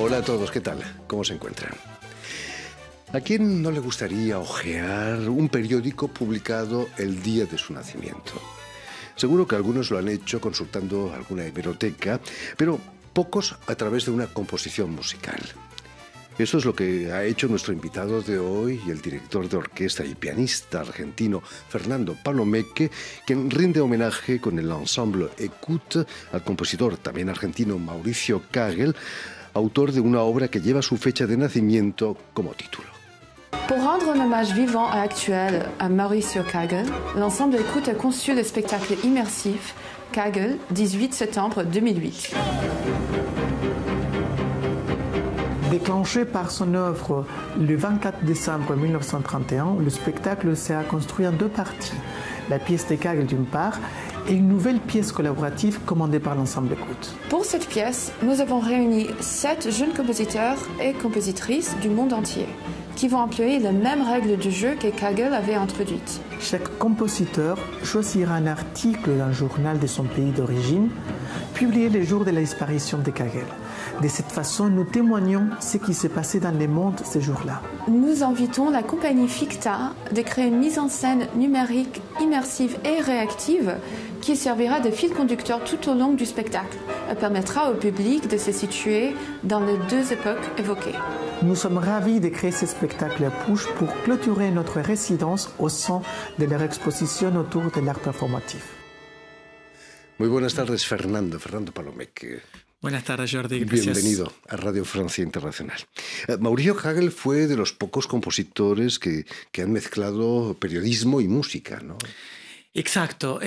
Hola a todos, ¿qué tal? ¿Cómo se encuentran? ¿A quién no le gustaría hojear un periódico publicado el día de su nacimiento? Seguro que algunos lo han hecho consultando alguna hemeroteca, pero pocos a través de una composición musical. Eso es lo que ha hecho nuestro invitado de hoy, el director de orquesta y pianista argentino Fernando Palomeque, quien rinde homenaje con el ensemble Écoute al compositor también argentino Mauricio Kagel, autor de una obra que lleva su fecha de nacimiento como título. Pour rendre un hommage vivant et actuel à Mauricio Kagel, l'ensemble Écoute a conçu le spectacle immersif Kagel, 18 septembre 2008. Déclenché par son œuvre le 24 décembre 1931, le spectacle s'est construit en deux parties. La pièce de Kagel d'une part et une nouvelle pièce collaborative commandée par l'ensemble Écoute. Pour cette pièce, nous avons réuni 7 jeunes compositeurs et compositrices du monde entier qui vont employer les mêmes règles du jeu que Kagel avait introduites. Chaque compositeur choisira un article d'un journal de son pays d'origine, publié le jour de la disparition de Kagel. De cette façon, nous témoignons ce qui s'est passé dans le monde ce jour-là. Nous invitons la compagnie Ficta de créer une mise en scène numérique, immersive et réactive qui servira de fil conducteur tout au long du spectacle. Elle permettra au public de se situer dans les deux époques évoquées. Nous sommes ravis de créer ce spectacle à Puig pour clôturer notre résidence au sein de leur exposition autour de l'art performatif. Muy buenas tardes, Fernando Palomeque. Buenas tardes, Jordi. Gracias. Bienvenido a Radio Francia Internacional. Mauricio Kagel fue de los pocos compositores que han mezclado periodismo y música, ¿no? Exacto.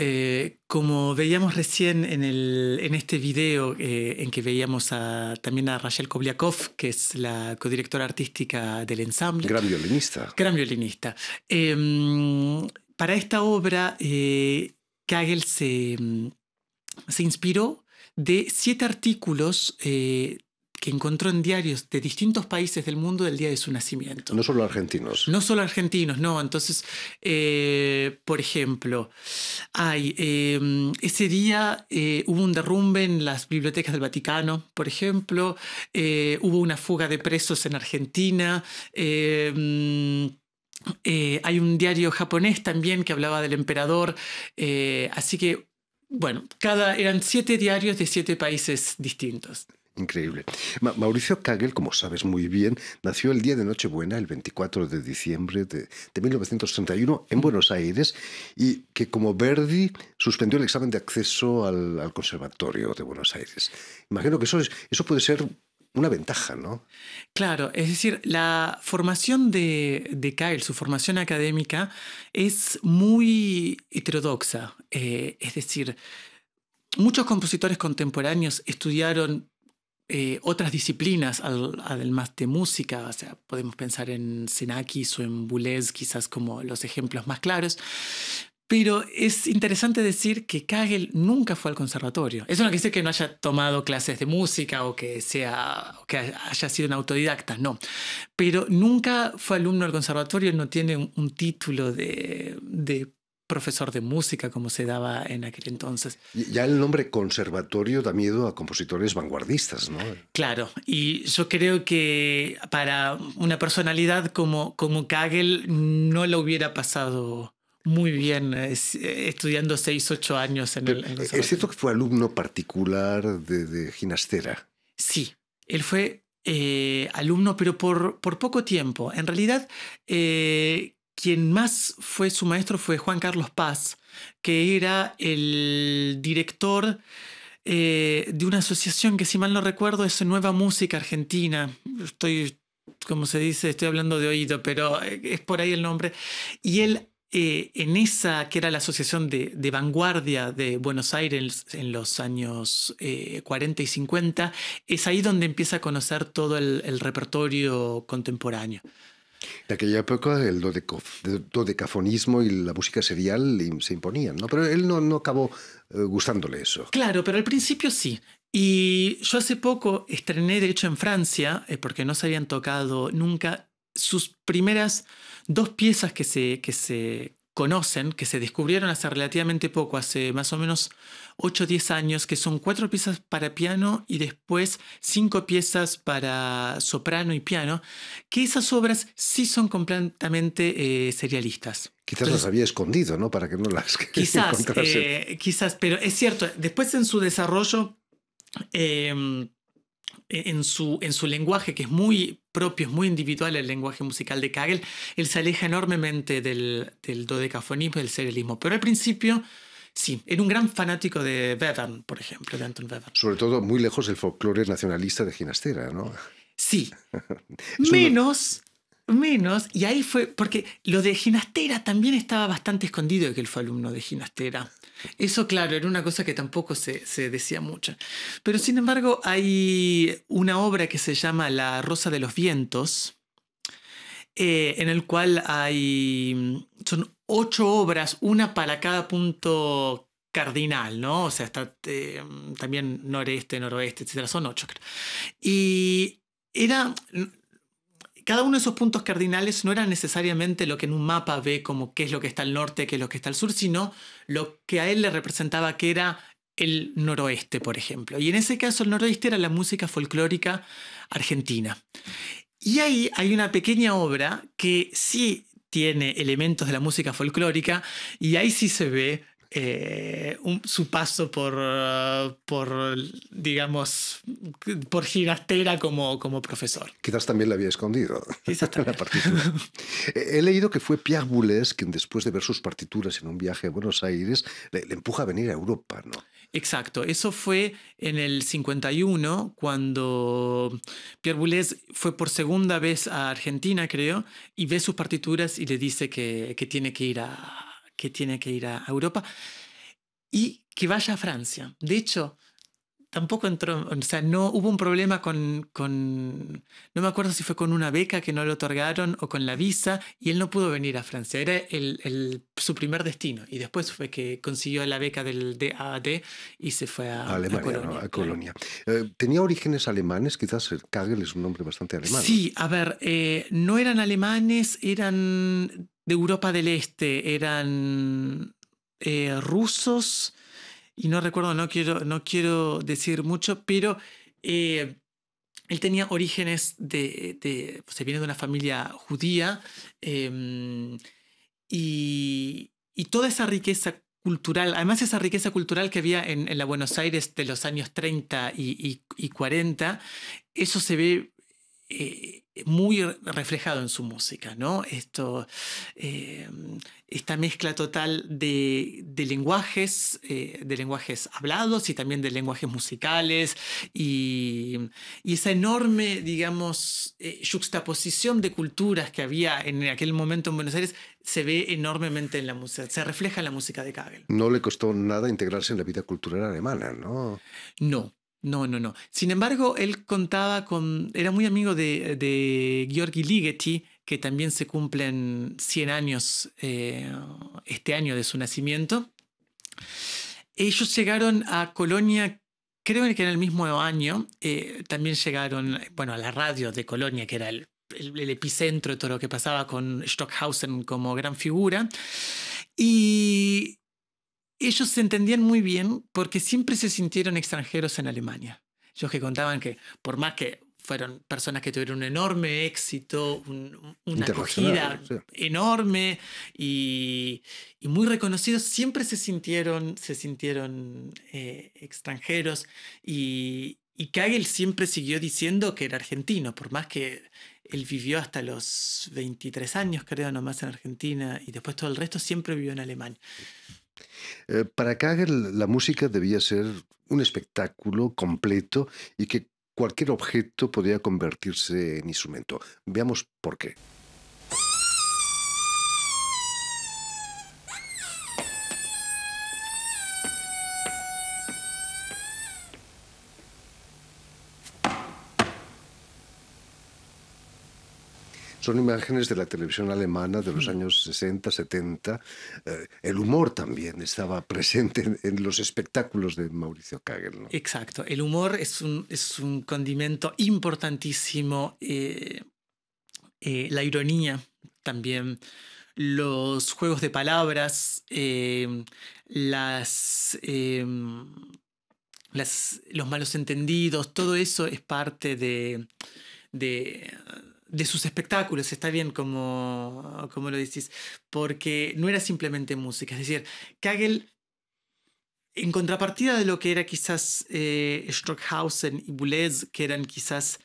Como veíamos recién en este video en que veíamos también a Rachel Kobliakov, que es la codirectora artística del ensamble. Gran violinista. Gran violinista. Para esta obra, Kagel se inspiró de 7 artículos que encontró en diarios de distintos países del mundo del día de su nacimiento. No solo argentinos. No solo argentinos, no. Entonces, por ejemplo, ese día hubo un derrumbe en las bibliotecas del Vaticano, por ejemplo. Hubo una fuga de presos en Argentina. Hay un diario japonés también que hablaba del emperador. Así que, bueno, eran 7 diarios de 7 países distintos. Increíble. Mauricio Kagel, como sabes muy bien, nació el día de Nochebuena, el 24 de diciembre de 1931, en Buenos Aires, y que, como Verdi, suspendió el examen de acceso al Conservatorio de Buenos Aires. Imagino que eso puede ser una ventaja, ¿no? Claro, es decir, la formación de Kagel, su formación académica, es muy heterodoxa. Es decir, muchos compositores contemporáneos estudiaron otras disciplinas además de música. O sea, podemos pensar en Xenakis o en Boulez quizás como los ejemplos más claros. Pero es interesante decir que Kagel nunca fue al conservatorio. Eso no quiere decir que no haya tomado clases de música o que haya sido un autodidacta, no. Pero nunca fue alumno del conservatorio, no tiene un título de profesor de música como se daba en aquel entonces. Ya el nombre conservatorio da miedo a compositores vanguardistas, ¿no? Claro, y yo creo que para una personalidad como Kagel no lo hubiera pasado muy bien estudiando 6, 8 años en el conservatorio. ¿Es cierto que fue alumno particular de Ginastera? Sí, él fue alumno, pero por poco tiempo. En realidad, quien más fue su maestro fue Juan Carlos Paz, que era el director de una asociación que, si mal no recuerdo, es Nueva Música Argentina. Como se dice, estoy hablando de oído, pero es por ahí el nombre. Y él, en esa que era la asociación de vanguardia de Buenos Aires en los años 40 y 50, es ahí donde empieza a conocer todo el repertorio contemporáneo. De aquella época el dodecafonismo y la música serial se imponían, ¿no? Pero él no acabó gustándole eso. Claro, pero al principio sí. Y yo hace poco estrené, de hecho, en Francia, porque no se habían tocado nunca, sus primeras 2 piezas que se conocen, que se descubrieron hace relativamente poco, hace más o menos 8 o 10 años, que son 4 piezas para piano y después 5 piezas para soprano y piano, que esas obras sí son completamente serialistas. Quizás las había escondido, ¿no? Para que no las quizás, pero es cierto, después en su desarrollo, en su lenguaje, que es muy propio, es muy individual el lenguaje musical de Kagel, él se aleja enormemente del dodecafonismo y del serialismo. Pero al principio, sí, era un gran fanático de Webern, por ejemplo, de Anton Webern. Sobre todo muy lejos del folclore nacionalista de Ginastera, ¿no? Sí, menos, y ahí fue, porque lo de Ginastera también estaba bastante escondido de que él fue alumno de Ginastera. Eso, claro, era una cosa que tampoco se decía mucho. Pero sin embargo, hay una obra que se llama La Rosa de los Vientos, en el cual son 8 obras, una para cada punto cardinal, ¿no? O sea, está también noreste, noroeste, etcétera. Son 8, creo. Y cada uno de esos puntos cardinales no era necesariamente lo que en un mapa ve como qué es lo que está al norte, qué es lo que está al sur, sino lo que a él le representaba que era el noroeste, por ejemplo. Y en ese caso el noroeste era la música folclórica argentina. Y ahí hay una pequeña obra que sí tiene elementos de la música folclórica y ahí sí se ve su paso digamos, por Ginastera como profesor. Quizás también la había escondido. Quizás también. La partitura. He leído que fue Pierre Boulez quien, después de ver sus partituras en un viaje a Buenos Aires, le empuja a venir a Europa, ¿no? Exacto, eso fue en el 51, cuando Pierre Boulez fue por segunda vez a Argentina, creo, y ve sus partituras y le dice que tiene que ir a Europa y que vaya a Francia. De hecho, tampoco entró, o sea, no hubo un problema no me acuerdo si fue con una beca que no le otorgaron o con la visa, y él no pudo venir a Francia. Era su primer destino, y después fue que consiguió la beca del DAAD y se fue a Alemania, Colonia. ¿no? A Colonia. ¿Tenía orígenes alemanes? Quizás Kagel es un nombre bastante alemán. Sí, a ver, no eran alemanes, eran de Europa del Este, eran rusos. Y no recuerdo, no quiero decir mucho, pero él tenía orígenes se viene de una familia judía, y toda esa riqueza cultural, además esa riqueza cultural que había en la Buenos Aires de los años 30 y 40, eso se ve muy reflejado en su música, ¿no? Esta mezcla total de lenguajes hablados y también de lenguajes musicales, y esa enorme, digamos, juxtaposición de culturas que había en aquel momento en Buenos Aires se ve enormemente en la música, se refleja en la música de Kagel. No le costó nada integrarse en la vida cultural alemana, ¿no? No. Sin embargo, él era muy amigo de György Ligeti, que también se cumplen 100 años este año de su nacimiento. Ellos llegaron a Colonia, creo que en el mismo año. También llegaron, a la radio de Colonia, que era el epicentro de todo lo que pasaba, con Stockhausen como gran figura. Y ellos se entendían muy bien porque siempre se sintieron extranjeros en Alemania. Ellos que contaban que por más que fueron personas que tuvieron un enorme éxito, una acogida enorme y muy reconocidos, siempre se sintieron extranjeros, y Kagel siempre siguió diciendo que era argentino, por más que él vivió hasta los 23 años, creo, nomás en Argentina, y después todo el resto siempre vivió en Alemania. Para Kagel la música debía ser un espectáculo completo y que cualquier objeto podía convertirse en instrumento. Veamos por qué. Son imágenes de la televisión alemana de los años 60, 70. El humor también estaba presente en los espectáculos de Mauricio Kagel, ¿no? Exacto. El humor es un condimento importantísimo. La ironía también. los juegos de palabras, los malos entendidos, todo eso es parte de sus espectáculos. Está bien como lo decís, porque no era simplemente música. Es decir, Kagel, en contrapartida de lo que era quizás Stockhausen y Boulez, que eran quizás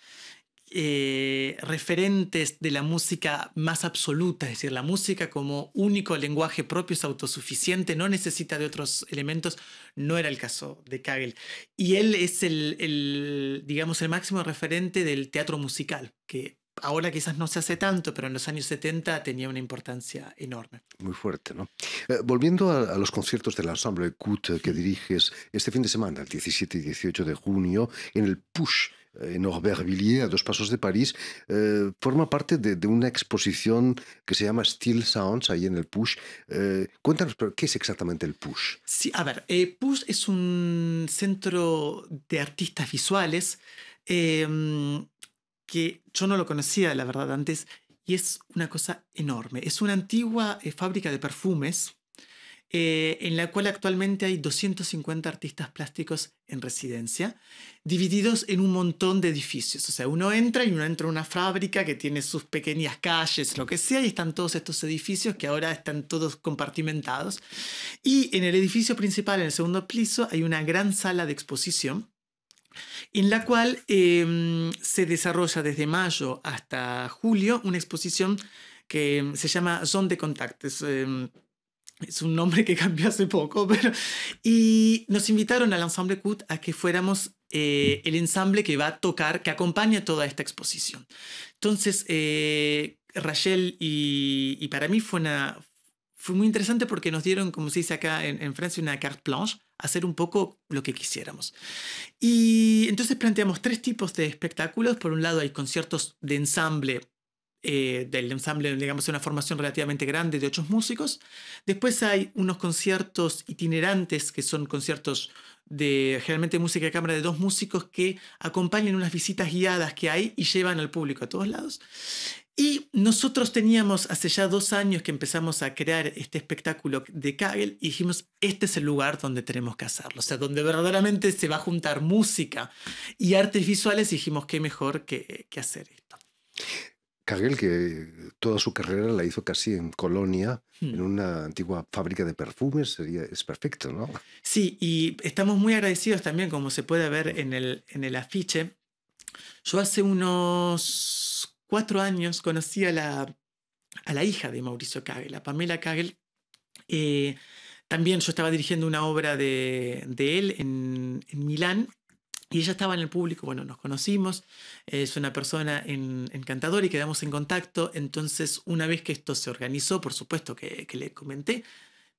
referentes de la música más absoluta, es decir, la música como único lenguaje propio es autosuficiente, no necesita de otros elementos, no era el caso de Kagel. Y él es digamos, el máximo referente del teatro musical, que ahora quizás no se hace tanto, pero en los años 70 tenía una importancia enorme. Muy fuerte, ¿no? Volviendo a los conciertos del Ensemble Écoute que diriges este fin de semana, el 17 y 18 de junio, en el Push, en Aubervilliers, a 2 pasos de París, forma parte de una exposición que se llama Still Sounds, ahí en el Push. Cuéntanos, pero ¿qué es exactamente el Push? Sí, a ver, Push es un centro de artistas visuales que yo no lo conocía, la verdad, antes, y es una cosa enorme. Es una antigua fábrica de perfumes en la cual actualmente hay 250 artistas plásticos en residencia, divididos en un montón de edificios. O sea, uno entra a una fábrica que tiene sus pequeñas calles, lo que sea, y están todos estos edificios que ahora están todos compartimentados. Y en el edificio principal, en el segundo piso, hay una gran sala de exposición en la cual se desarrolla desde mayo hasta julio una exposición que se llama Zone de Contact. Es un nombre que cambió hace poco, y nos invitaron al Ensemble Écoute a que fuéramos el ensamble que va a tocar, que acompaña toda esta exposición. Entonces, Rachel y para mí fue muy interesante porque nos dieron, como se dice acá en Francia, una carte blanche, hacer un poco lo que quisiéramos. Y entonces planteamos 3 tipos de espectáculos. Por un lado hay conciertos de ensamble, del ensamble, digamos, una formación relativamente grande de 8 músicos. Después hay unos conciertos itinerantes, que son conciertos de generalmente música de cámara de 2 músicos que acompañan unas visitas guiadas que hay y llevan al público a todos lados. Y nosotros teníamos hace ya 2 años que empezamos a crear este espectáculo de Kagel y dijimos, este es el lugar donde tenemos que hacerlo. O sea, donde verdaderamente se va a juntar música y artes visuales, y dijimos, qué mejor que hacer esto. Kagel, que toda su carrera la hizo casi en Colonia, en una antigua fábrica de perfumes, es perfecto, ¿no? Sí, y estamos muy agradecidos también, como se puede ver en el afiche. Yo hace unos 4 años conocí a la hija de Mauricio Kagel, a Pamela Kagel. También yo estaba dirigiendo una obra de él en Milán. Y ella estaba en el público, bueno, nos conocimos, es una persona encantadora y quedamos en contacto. Entonces, una vez que esto se organizó, por supuesto que le comenté.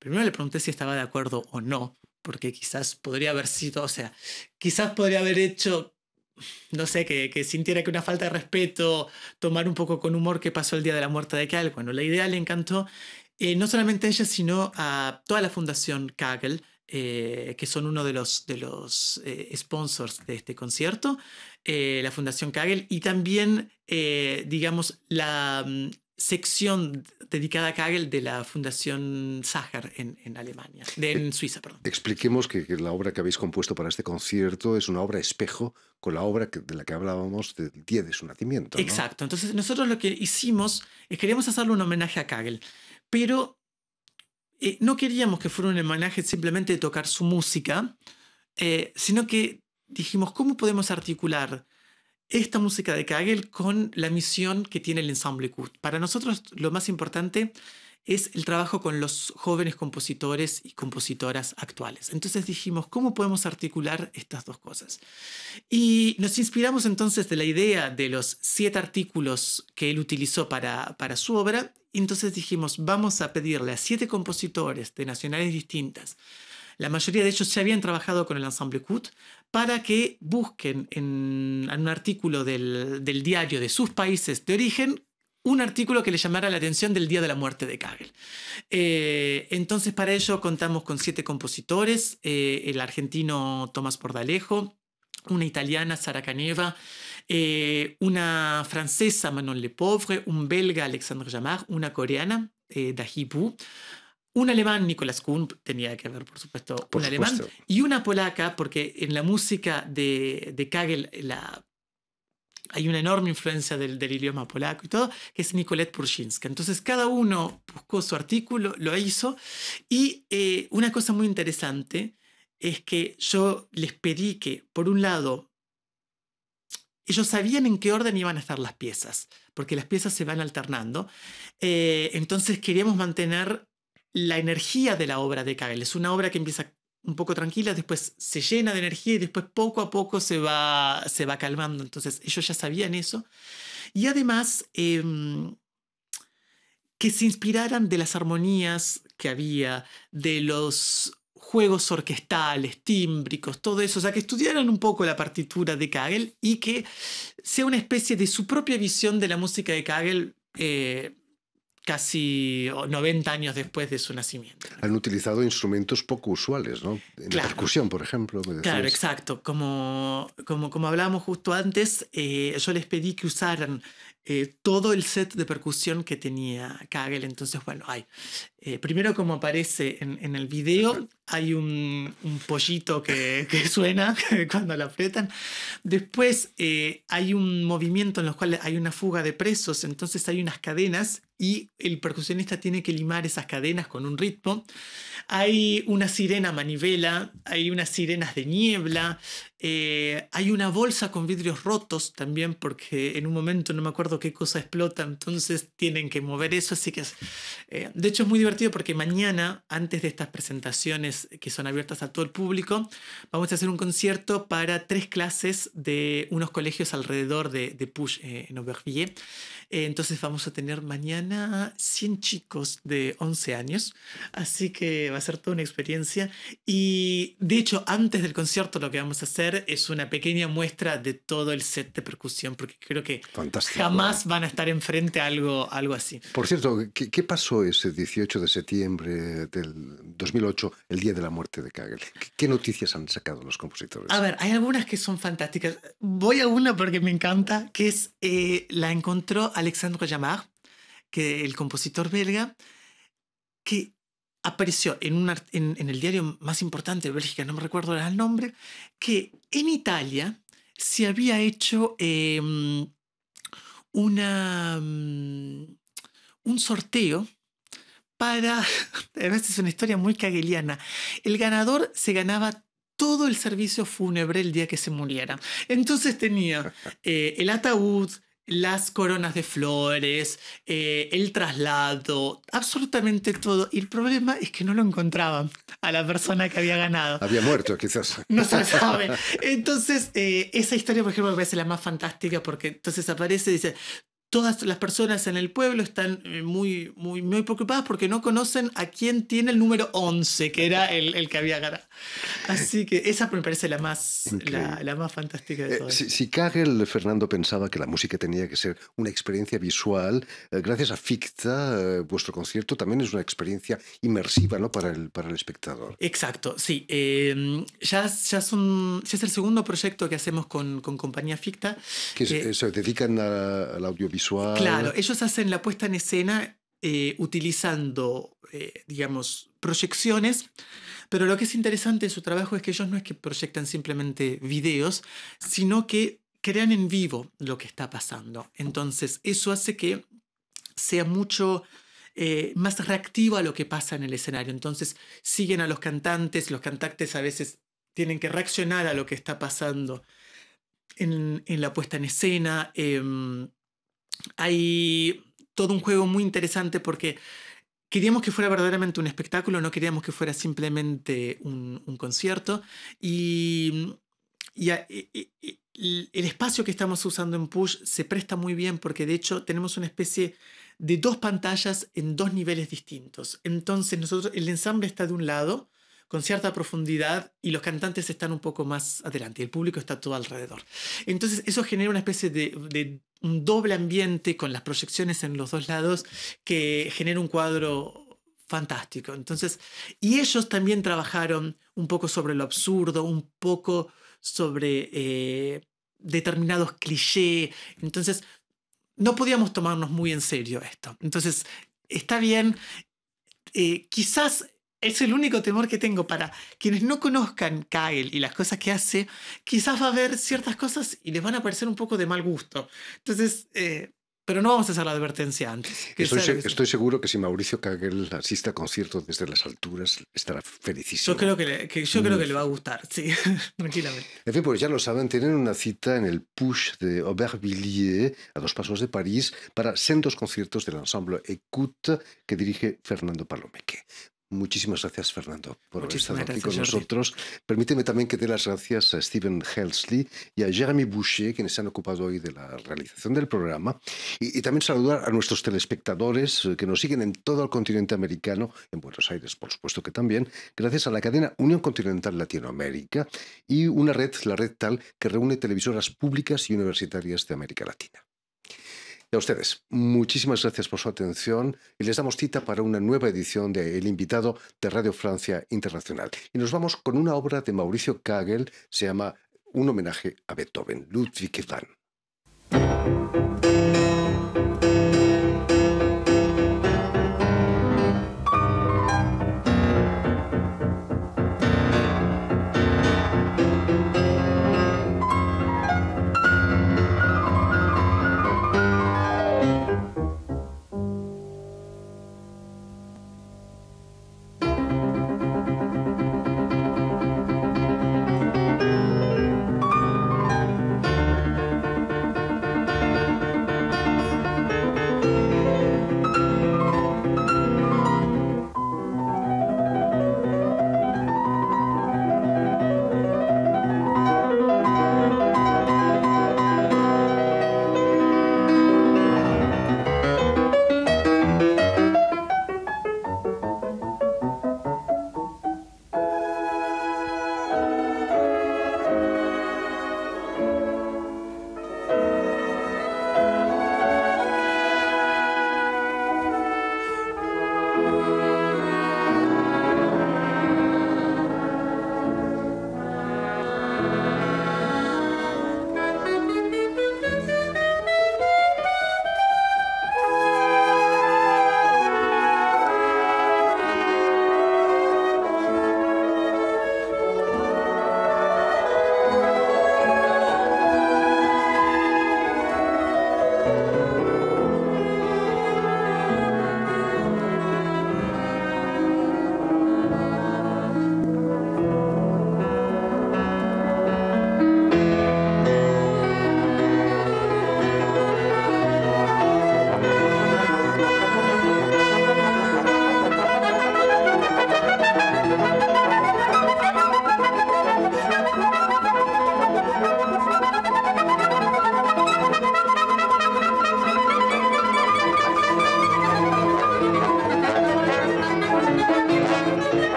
Primero le pregunté si estaba de acuerdo o no, porque quizás podría haber sido, o sea, quizás podría haber hecho, no sé, que sintiera que una falta de respeto, tomar un poco con humor qué pasó el día de la muerte de Kagel. Bueno, la idea le encantó, no solamente a ella, sino a toda la Fundación Kagel, que son uno de los sponsors de este concierto, la Fundación Kagel, y también, digamos, la sección dedicada a Kagel de la Fundación Sacher en Alemania, en Suiza, perdón. Expliquemos que la obra que habéis compuesto para este concierto es una obra espejo con la obra de la que hablábamos del día de su nacimiento, ¿no? Exacto. Entonces, nosotros lo que hicimos es queríamos hacerle un homenaje a Kagel, pero no queríamos que fuera un homenaje simplemente de tocar su música, sino que dijimos, ¿cómo podemos articular esta música de Kagel con la misión que tiene el Ensemble Écoute? Para nosotros lo más importante es el trabajo con los jóvenes compositores y compositoras actuales. Entonces dijimos, ¿cómo podemos articular estas 2 cosas? Y nos inspiramos entonces de la idea de los 7 artículos que él utilizó para su obra. Y entonces dijimos, vamos a pedirle a 7 compositores de nacionalidades distintas, la mayoría de ellos ya habían trabajado con el Ensemble Écoute, para que busquen en un artículo del diario de sus países de origen un artículo que le llamara la atención del día de la muerte de Kagel. Entonces, para ello contamos con 7 compositores, el argentino Tomás Bordalejo, una italiana, Sara Caneva, una francesa, Manon Lepauvre, un belga, Alexandre Jamard, una coreana, Dahipu, un alemán, Nicolas Kuhn, tenía que haber, por supuesto, Por un supuesto. alemán, y una polaca, porque en la música de Kagel hay una enorme influencia del idioma polaco y todo, que es Nicolette Purszynska. Entonces cada uno buscó su artículo, lo hizo, y una cosa muy interesante es que yo les pedí que, por un lado, ellos sabían en qué orden iban a estar las piezas, porque las piezas se van alternando. Entonces queríamos mantener la energía de la obra de Kagel. Es una obra que empieza un poco tranquila, después se llena de energía y después poco a poco se va calmando. Entonces ellos ya sabían eso. Y además que se inspiraran de las armonías que había, de los juegos orquestales, tímbricos, todo eso. O sea, que estudiaran un poco la partitura de Kagel y que sea una especie de su propia visión de la música de Kagel casi 90 años después de su nacimiento. Han utilizado instrumentos poco usuales, ¿no? En la percusión, por ejemplo. Me decías. Claro, exacto. Como hablábamos justo antes, yo les pedí que usaran todo el set de percusión que tenía Kagel. Entonces, bueno, primero, como aparece en el video, hay un pollito que suena cuando lo apretan. Después hay un movimiento en el cual hay una fuga de presos, entonces hay unas cadenas y el percusionista tiene que limar esas cadenas con un ritmo. Hay una sirena a manivela, hay unas sirenas de niebla, hay una bolsa con vidrios rotos también, porque en un momento no me acuerdo qué cosa explota, entonces tienen que mover eso. Así que de hecho es muy divertido porque mañana, antes de estas presentaciones que son abiertas a todo el público, vamos a hacer un concierto para 3 clases de unos colegios alrededor de Puig, en Aubervilliers. Entonces vamos a tener mañana 100 chicos de 11 años, así que va a ser toda una experiencia. Y de hecho, antes del concierto lo que vamos a hacer es una pequeña muestra de todo el set de percusión, porque creo que fantástico, jamás van a estar enfrente a algo así. Por cierto, ¿qué pasó ese 18 de septiembre del 2008, el día de la muerte de Kagel? ¿Qué noticias han sacado los compositores? A ver, hay algunas que son fantásticas. Voy a una porque me encanta, que es la encontró Alexandre Jamard, que el compositor belga, que apareció en el diario más importante de Bélgica, no me recuerdo el nombre, que en Italia se había hecho un sorteo para... A veces es una historia muy kageliana. El ganador se ganaba todo el servicio fúnebre el día que se muriera. Entonces tenía el ataúd, las coronas de flores, el traslado, absolutamente todo. Y el problema es que no lo encontraban a la persona que había ganado. Había muerto, quizás. No se sabe. Entonces, esa historia, por ejemplo, me parece la más fantástica, porque entonces aparece y dice... Todas las personas en el pueblo están muy preocupadas porque no conocen a quién tiene el número 11, que era el que había ganado. Así que esa me parece la más fantástica de todas. Si Kagel, Fernando, pensaba que la música tenía que ser una experiencia visual, gracias a Ficta, vuestro concierto también es una experiencia inmersiva, ¿no? para el espectador. Exacto, sí. Ya es el segundo proyecto que hacemos con Compañía Ficta. Que se dedican al audiovisual. Claro, ellos hacen la puesta en escena utilizando, digamos, proyecciones, pero lo que es interesante de su trabajo es que ellos no es que proyectan simplemente videos, sino que crean en vivo lo que está pasando. Entonces, eso hace que sea mucho más reactivo a lo que pasa en el escenario. Entonces, siguen a los cantantes a veces tienen que reaccionar a lo que está pasando en la puesta en escena. Hay todo un juego muy interesante porque queríamos que fuera verdaderamente un espectáculo, no queríamos que fuera simplemente un concierto. Y el espacio que estamos usando en Puig se presta muy bien porque de hecho tenemos una especie de 2 pantallas en 2 niveles distintos. Entonces el ensamble está de un lado con cierta profundidad y los cantantes están un poco más adelante y el público está todo alrededor. Entonces eso genera una especie de un doble ambiente con las proyecciones en los 2 lados que genera un cuadro fantástico. Entonces, y ellos también trabajaron un poco sobre lo absurdo, un poco sobre determinados clichés. Entonces no podíamos tomarnos muy en serio esto. Entonces está bien. Quizás es el único temor que tengo para quienes no conozcan Kagel y las cosas que hace, quizás va a haber ciertas cosas y les van a parecer un poco de mal gusto. Entonces, pero no vamos a hacer la advertencia antes. Estoy seguro que si Mauricio Kagel asiste a conciertos desde las alturas, estará felicísimo. Yo creo que le va a gustar, sí, tranquilamente. En fin, pues ya lo saben, tienen una cita en el Puig de Aubervilliers, a 2 pasos de París, para sendos conciertos del ensemble Écoute que dirige Fernando Palomeque. Muchísimas gracias, Fernando, por haber estado aquí con nosotros. Permíteme también que dé las gracias a Stephen Helsley y a Jeremy Boucher, quienes se han ocupado hoy de la realización del programa. Y también saludar a nuestros telespectadores que nos siguen en todo el continente americano, en Buenos Aires, por supuesto que también, gracias a la cadena Unión Continental Latinoamérica y una red, la red TAL, que reúne televisoras públicas y universitarias de América Latina. Y a ustedes, muchísimas gracias por su atención y les damos cita para una nueva edición de El Invitado de Radio Francia Internacional. Y nos vamos con una obra de Mauricio Kagel, se llama Un homenaje a Beethoven, Ludwig van.